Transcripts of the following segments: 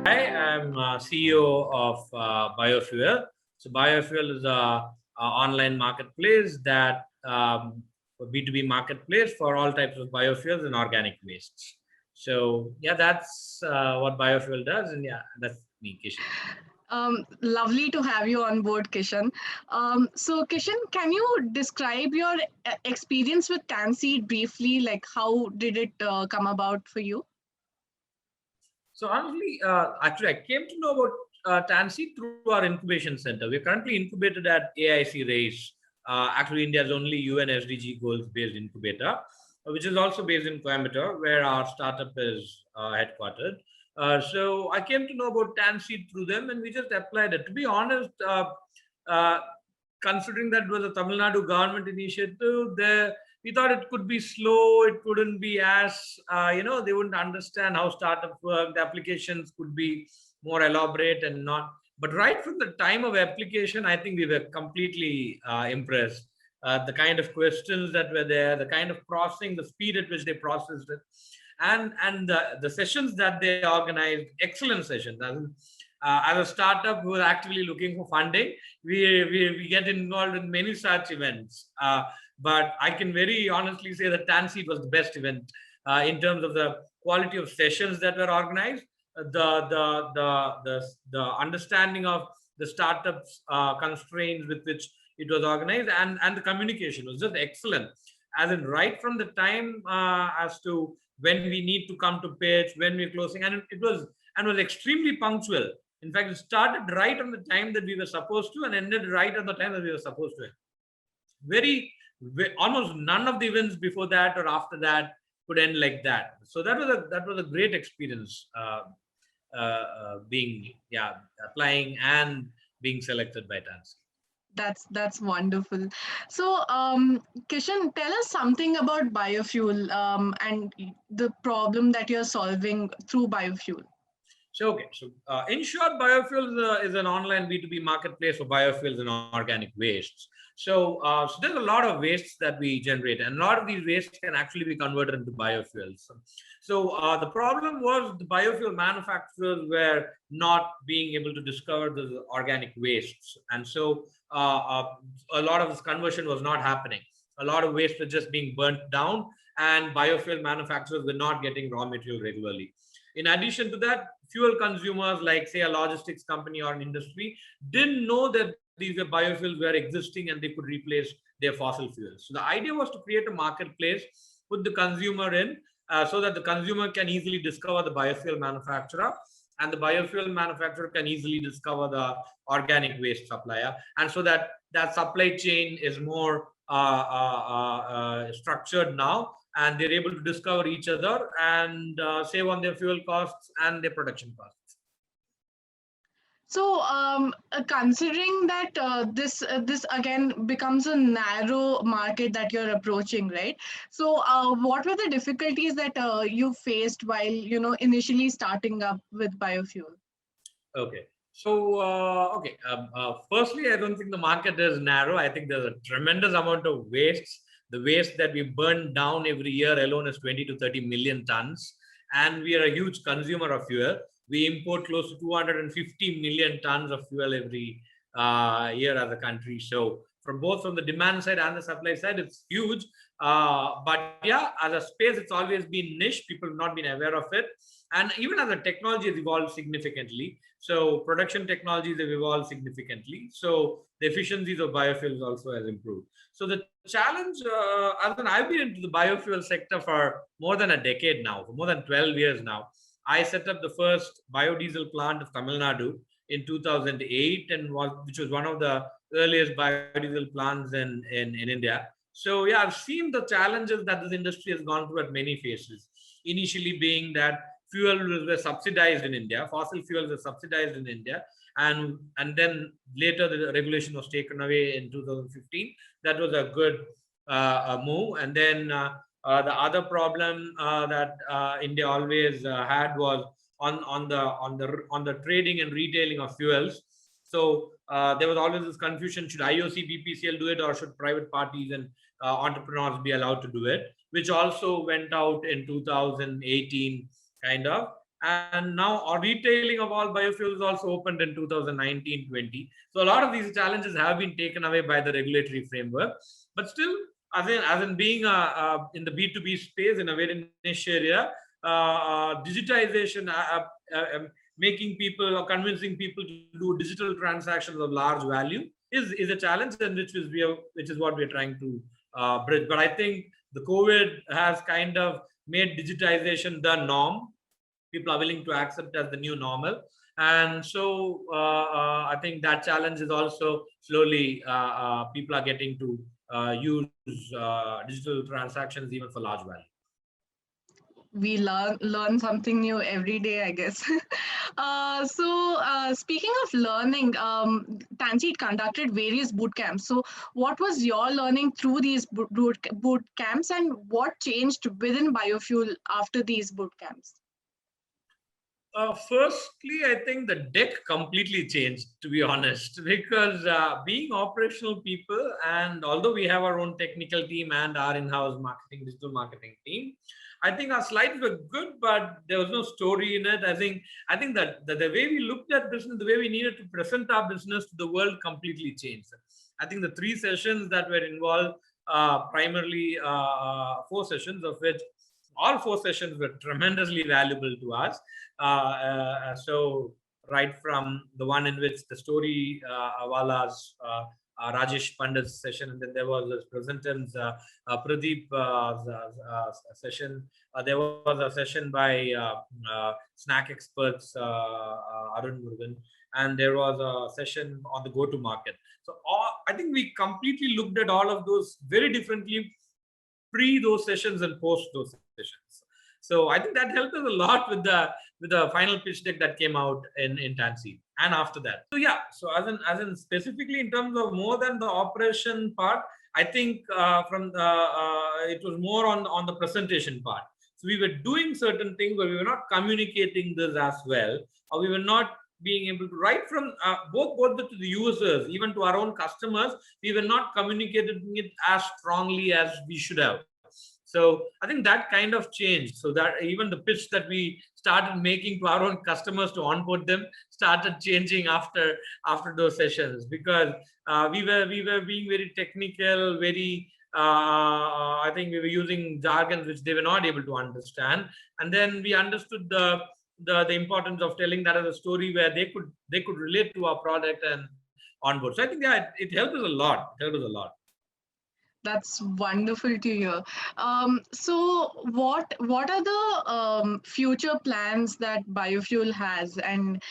Hi, I'm CEO of Buyofuel. So Buyofuel is a online marketplace that a B2B marketplace for all types of biofuels and organic wastes. So yeah, that's what Biofuel does, and yeah, that's me, Kishan. Lovely to have you on board, Kishan. So, Kishan, can you describe your experience with Tanseed briefly? Like, how did it come about for you? So honestly, actually, I came to know about Tanseed through our incubation center. We're currently incubated at AIC Race, actually India's only UN SDG goals-based incubator, which is also based in Coimbatore, where our startup is headquartered. So I came to know about Tanseed through them, and we just applied it. To be honest, uh, considering that it was a Tamil Nadu government initiative, we thought it could be slow. It couldn't be as they wouldn't understand how startups work. The applications could be more elaborate and not. But right from the time of application, I think we were completely impressed. The kind of questions that were there, the kind of processing, the speed at which they processed it, and the sessions that they organized, excellent sessions. As a startup who are actively looking for funding, we get involved in many such events. But I can very honestly say that Tanseed was the best event in terms of the quality of sessions that were organized, the understanding of the startups constraints with which it was organized, and the communication was just excellent. As in right from the time as to when we need to come to pitch, when we're closing, and it was extremely punctual. In fact, it started right on the time that we were supposed to and ended right on the time that we were supposed to. Very, almost none of the events before that or after that could end like that. So that was a great experience, being applying and being selected by Tansi. That's wonderful. So, Kishan, tell us something about biofuel and the problem that you're solving through biofuel. So, okay. So, in short, biofuels is an online B2B marketplace for biofuels and organic wastes. So there's a lot of wastes that we generate, and a lot of these wastes can actually be converted into biofuels. So the problem was the biofuel manufacturers were not being able to discover the organic wastes, and so a lot of this conversion was not happening. A lot of waste was just being burnt down, and biofuel manufacturers were not getting raw material regularly. In addition to that, fuel consumers, like say a logistics company or an industry, didn't know that these biofuels were existing and they could replace their fossil fuels. So the idea was to create a marketplace, put the consumer in, so that the consumer can easily discover the biofuel manufacturer, and the biofuel manufacturer can easily discover the organic waste supplier, and so that that supply chain is more structured now, and they're able to discover each other and save on their fuel costs and their production costs. So, considering that this again becomes a narrow market that you're approaching, right? So, what were the difficulties that you faced while initially starting up with biofuel? Okay. Firstly, I don't think the market is narrow. I think there's a tremendous amount of waste. The waste that we burn down every year alone is 20 to 30 million tons. And we are a huge consumer of fuel. We import close to 250 million tons of fuel every year as a country. So, from the demand side and the supply side, it's huge. But yeah, as a space, it's always been niche. People have not been aware of it. And even as the technology has evolved significantly, so production technologies have evolved significantly, so the efficiencies of biofuels also has improved. So the challenge, I've been into the biofuel sector for more than a decade now, for more than 12 years now. I set up the first biodiesel plant of Tamil Nadu in 2008, which was one of the earliest biodiesel plants in India. So yeah, I've seen the challenges that this industry has gone through at many phases. Initially being that fuels were subsidized in India, fossil fuels were subsidized in India, and then later the regulation was taken away in 2015. That was a good move. And then the other problem that India always had was on the trading and retailing of fuels. So there was always this confusion: should IOC, BPCL do it, or should private parties and entrepreneurs be allowed to do it? Which also went out in 2018, kind of. And now our retailing of all biofuels also opened in 2019-20. So a lot of these challenges have been taken away by the regulatory framework. But still, as in being in the B2B space in a very niche area, digitization, making people or convincing people to do digital transactions of large value is a challenge, and which is what we're trying to bridge. But I think the COVID has kind of made digitization the norm. People are willing to accept as the new normal, and so I think that challenge is also slowly people are getting to use digital transactions even for large value. We learn something new every day, I guess. Speaking of learning, Tanseed conducted various boot camps. So what was your learning through these boot camps, and what changed within Biofuel after these boot camps? Firstly, I think the deck completely changed, to be honest, because being operational people, and although we have our own technical team and our in-house digital marketing team, I think our slides were good, but there was no story in it. I think that the way we looked at business, the way we needed to present our business to the world completely changed. I think the 3 sessions that were involved, primarily 4 sessions, of which all 4 sessions were tremendously valuable to us. So right from the one in which the story Awala's Rajesh Pandit's session, and then there was this presenters Pradeep session. There was a session by snack experts Arun Murugan, and there was a session on the go-to-market. So I think we completely looked at all of those very differently, pre those sessions and post those sessions. So I think that helped us a lot with the final pitch deck that came out in Tanseed and after that. So yeah, so as in specifically in terms of more than the operation part, I think it was more on the presentation part. So we were doing certain things, but we were not communicating this as well, or we were not being able to, right from both to the users, even to our own customers, we were not communicating it as strongly as we should have. So I think that kind of changed, so that even the pitch that we started making to our own customers to onboard them started changing after those sessions, because we were being very technical, very I think we were using jargons which they were not able to understand, and then we understood the importance of telling that as a story where they could relate to our product and onboard. So I think it helped us a lot. That's wonderful to hear. So what are the future plans that Biofuel has, and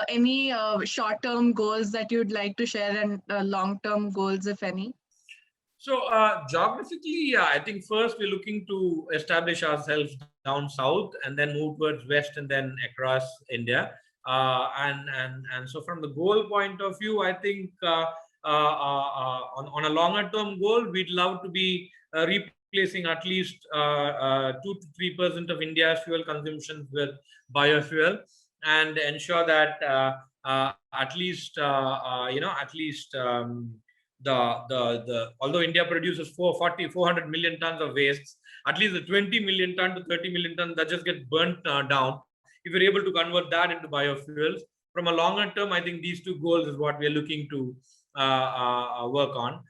any short-term goals that you'd like to share, and long-term goals, if any? So geographically, yeah, I think first we're looking to establish ourselves down south, and then move towards west, and then across India. And so from the goal point of view, I think on a longer term goal, we'd love to be replacing at least 2 to 3% of India's fuel consumption with biofuel, and ensure that at least although India produces 400 million tons of waste, at least the 20 million ton to 30 million ton that just get burnt down, if we're able to convert that into biofuels, from a longer term, I think these 2 goals is what we're looking to work on.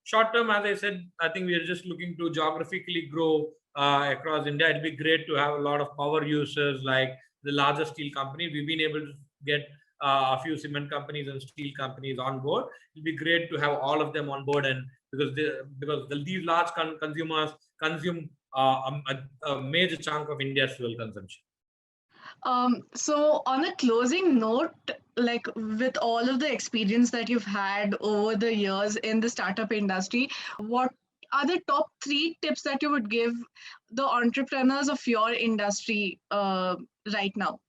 Short term, as I said, I think we are just looking to geographically grow across India. It'd be great to have a lot of power users like the larger steel companies. We've been able to get a few cement companies and steel companies on board. It'll be great to have all of them on board, and because these large consumers consume a major chunk of India's fuel consumption. So on a closing note, like with all of the experience that you've had over the years in the startup industry, what are the top 3 tips that you would give the entrepreneurs of your industry right now?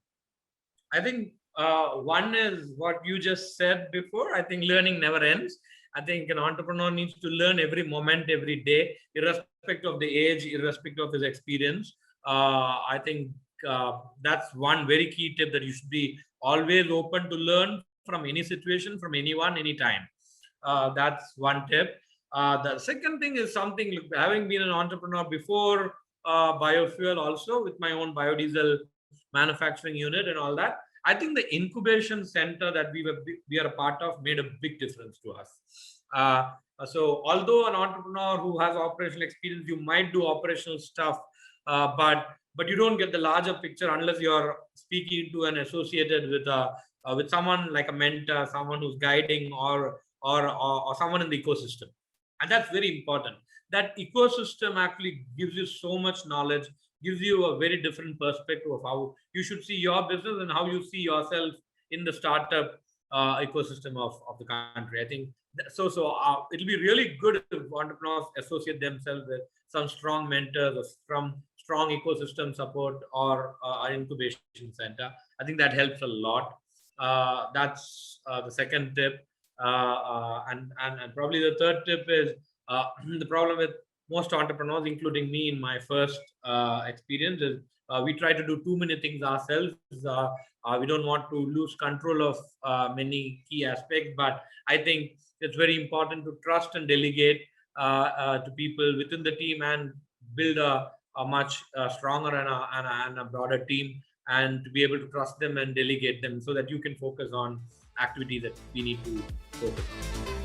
I think one is what you just said before. I think learning never ends. I think an entrepreneur needs to learn every moment, every day, irrespective of the age, irrespective of his experience. I think that's one very key tip, that you should be always open to learn from any situation, from anyone, anytime. That's one tip. The second thing is something, having been an entrepreneur before Biofuel, also with my own biodiesel manufacturing unit and all that. I think the incubation center that we are a part of made a big difference to us. So although an entrepreneur who has operational experience, you might do operational stuff, but you don't get the larger picture unless you're speaking to and associated with someone like a mentor, someone who's guiding, or someone in the ecosystem. And that's very important. That ecosystem actually gives you so much knowledge, gives you a very different perspective of how you should see your business and how you see yourself in the startup ecosystem of the country. I think it'll be really good if entrepreneurs associate themselves with some strong mentors or from strong ecosystem support or an incubation center. I think that helps a lot. That's the second tip. And probably the third tip is the problem with most entrepreneurs, including me in my first experience, is we try to do too many things ourselves. We don't want to lose control of many key aspects, but I think it's very important to trust and delegate to people within the team and build a much stronger and a broader team, and to be able to trust them and delegate them so that you can focus on activities that we need to focus on.